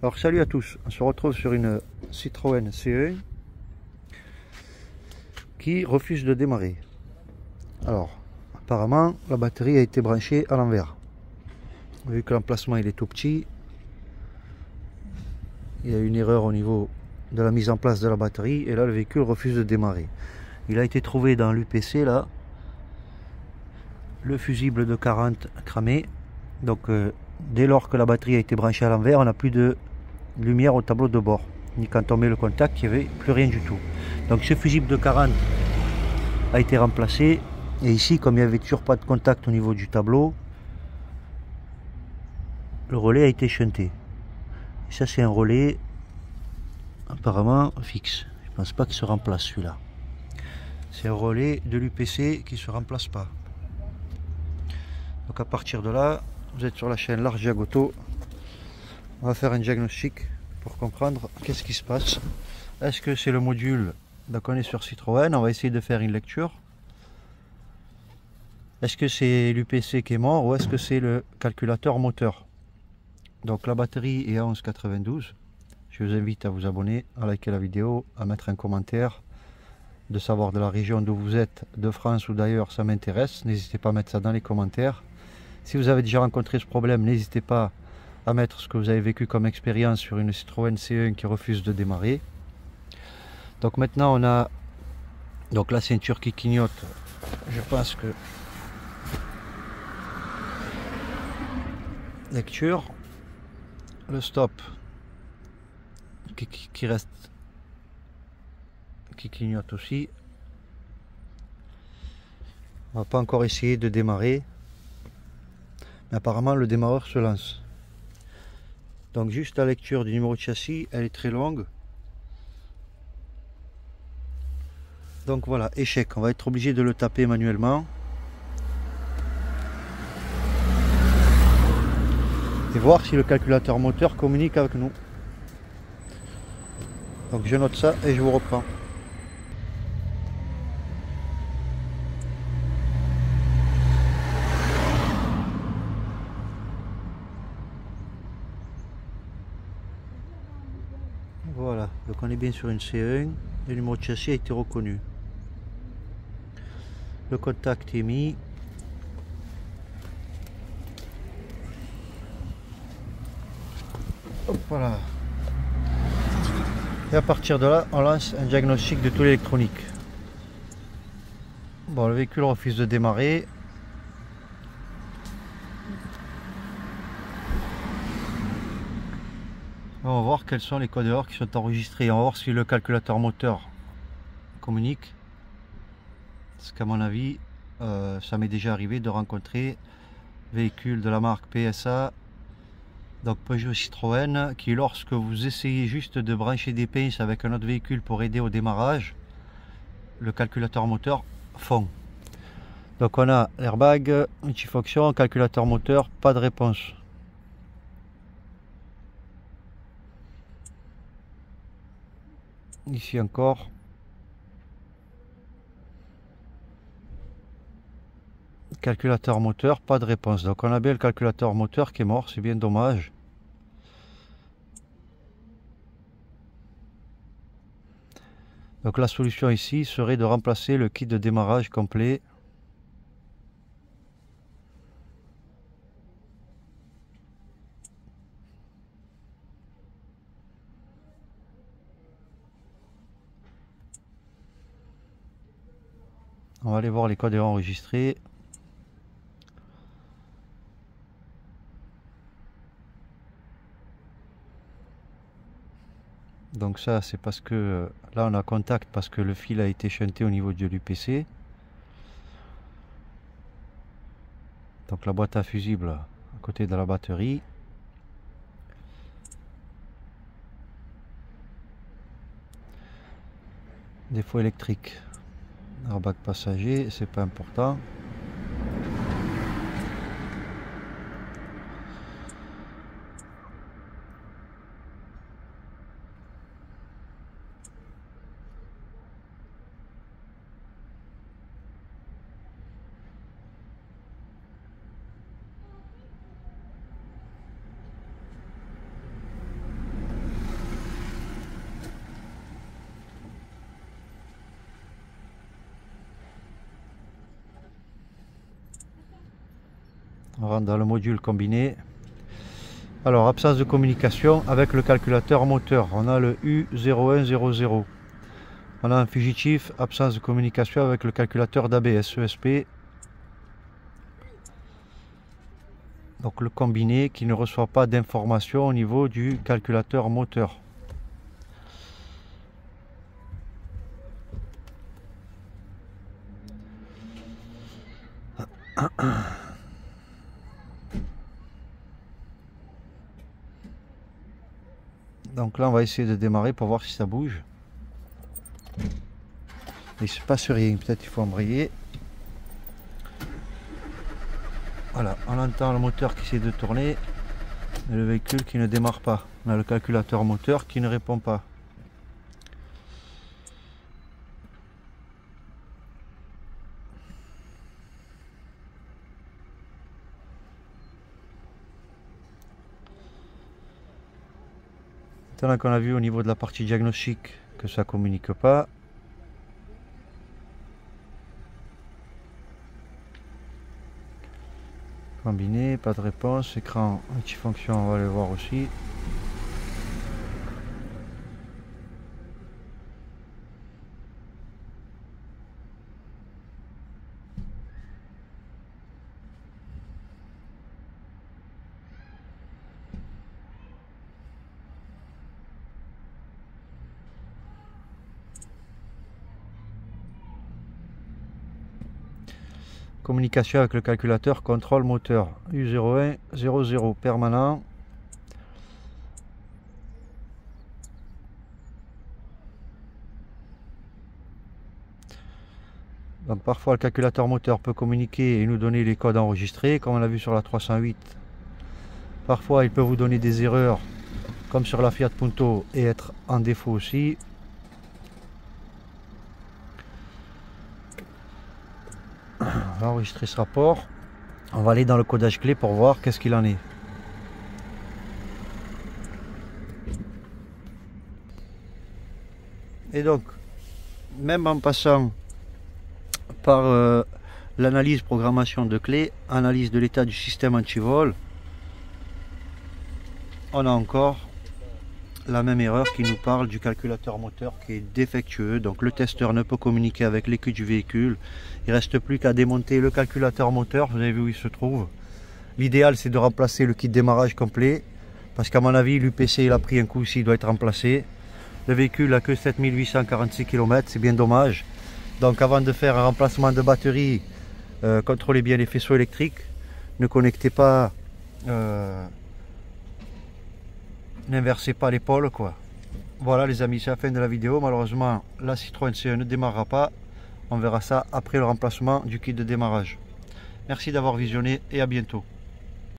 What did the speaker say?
Alors salut à tous, on se retrouve sur une Citroën C1 qui refuse de démarrer. Alors apparemment la batterie a été branchée à l'envers. Vu que l'emplacement il est tout petit, il y a une erreur au niveau de la mise en place de la batterie et là le véhicule refuse de démarrer. Il a été trouvé dans l'UPC là, le fusible de 40 cramé. Donc dès lors que la batterie a été branchée à l'envers, on n'a plus de lumière au tableau de bord. Ni quand on met le contact, il n'y avait plus rien du tout. Donc ce fusible de 40 a été remplacé. Et ici, comme il n'y avait toujours pas de contact au niveau du tableau, le relais a été shunté. Et ça c'est un relais apparemment fixe. Je pense pas qu'il se remplace celui-là. C'est un relais de l'UPC qui ne se remplace pas. Donc à partir de là, vous êtes sur la chaîne Large Jagoto. On va faire un diagnostic pour comprendre qu'est-ce qui se passe. Est-ce que c'est le module? Donc on est sur Citroën, on va essayer de faire une lecture. Est-ce que c'est l'UPC qui est mort ou est-ce que c'est le calculateur moteur? Donc la batterie est à 11,92. Je vous invite à vous abonner, à liker la vidéo, à mettre un commentaire, de savoir de la région d'où vous êtes, de France ou d'ailleurs, ça m'intéresse. N'hésitez pas à mettre ça dans les commentaires. Si vous avez déjà rencontré ce problème, n'hésitez pas à mettre ce que vous avez vécu comme expérience sur une Citroën C1 qui refuse de démarrer. Donc maintenant on a donc la ceinture qui clignote. Je pense que lecture, le stop qui reste, qui clignote aussi. On va pas encore essayer de démarrer, mais apparemment le démarreur se lance. Donc juste la lecture du numéro de châssis, elle est très longue. Donc voilà, échec, on va être obligé de le taper manuellement. Et voir si le calculateur moteur communique avec nous. Donc je note ça et je vous reprends. Voilà, donc on est bien sur une C1, le numéro de châssis a été reconnu. Le contact est mis. Hop, voilà. Et à partir de là, on lance un diagnostic de tout l'électronique. Bon, le véhicule refuse de démarrer. On va voir quels sont les codeurs qui sont enregistrés. On va voir si le calculateur moteur communique. Parce qu'à mon avis, ça m'est déjà arrivé de rencontrer véhicules de la marque PSA, donc Peugeot Citroën, qui lorsque vous essayez juste de brancher des pinces avec un autre véhicule pour aider au démarrage, le calculateur moteur fond. Donc on a l'airbag, multifonction, calculateur moteur, pas de réponse. Ici encore. Calculateur moteur, pas de réponse. Donc on a bien le calculateur moteur qui est mort, c'est bien dommage. Donc la solution ici serait de remplacer le kit de démarrage complet. On va aller voir les codes enregistrés. Donc ça c'est parce que là on a contact parce que le fil a été shunté au niveau de l'UPC. Donc la boîte à fusible à côté de la batterie. Défaut électrique. Airbag passager, c'est pas important. On rentre dans le module combiné. Alors, absence de communication avec le calculateur moteur. On a le U0100. On a un fugitif, absence de communication avec le calculateur d'ABS ESP. Donc le combiné qui ne reçoit pas d'informations au niveau du calculateur moteur. Donc là on va essayer de démarrer pour voir si ça bouge. Il ne se passe rien, peut-être il faut embrayer. Voilà, on entend le moteur qui essaie de tourner et le véhicule qui ne démarre pas. On a le calculateur moteur qui ne répond pas. Maintenant qu'on a vu au niveau de la partie diagnostic que ça ne communique pas. Combiné, pas de réponse, écran multifonction, on va le voir aussi. Communication avec le calculateur contrôle moteur U0100 permanent. Donc parfois le calculateur moteur peut communiquer et nous donner les codes enregistrés comme on l'a vu sur la 308. Parfois il peut vous donner des erreurs comme sur la Fiat Punto et être en défaut aussi. On va enregistrer ce rapport. On va aller dans le codage clé pour voir qu'est-ce qu'il en est. Et donc, même en passant par l'analyse programmation de clé, analyse de l'état du système anti-vol, on a encore la même erreur qui nous parle du calculateur moteur qui est défectueux. Donc le testeur ne peut communiquer avec l'écu du véhicule. Il ne reste plus qu'à démonter le calculateur moteur. Vous avez vu où il se trouve. L'idéal c'est de remplacer le kit démarrage complet, parce qu'à mon avis l'UPC il a pris un coup ici, il doit être remplacé. Le véhicule a que 7846 km, c'est bien dommage. Donc avant de faire un remplacement de batterie, contrôlez bien les faisceaux électriques. Ne connectez pas, n'inversez pas l'épaule quoi. Voilà les amis, c'est la fin de la vidéo. Malheureusement la Citroën C1 ne démarrera pas. On verra ça après le remplacement du kit de démarrage. Merci d'avoir visionné et à bientôt.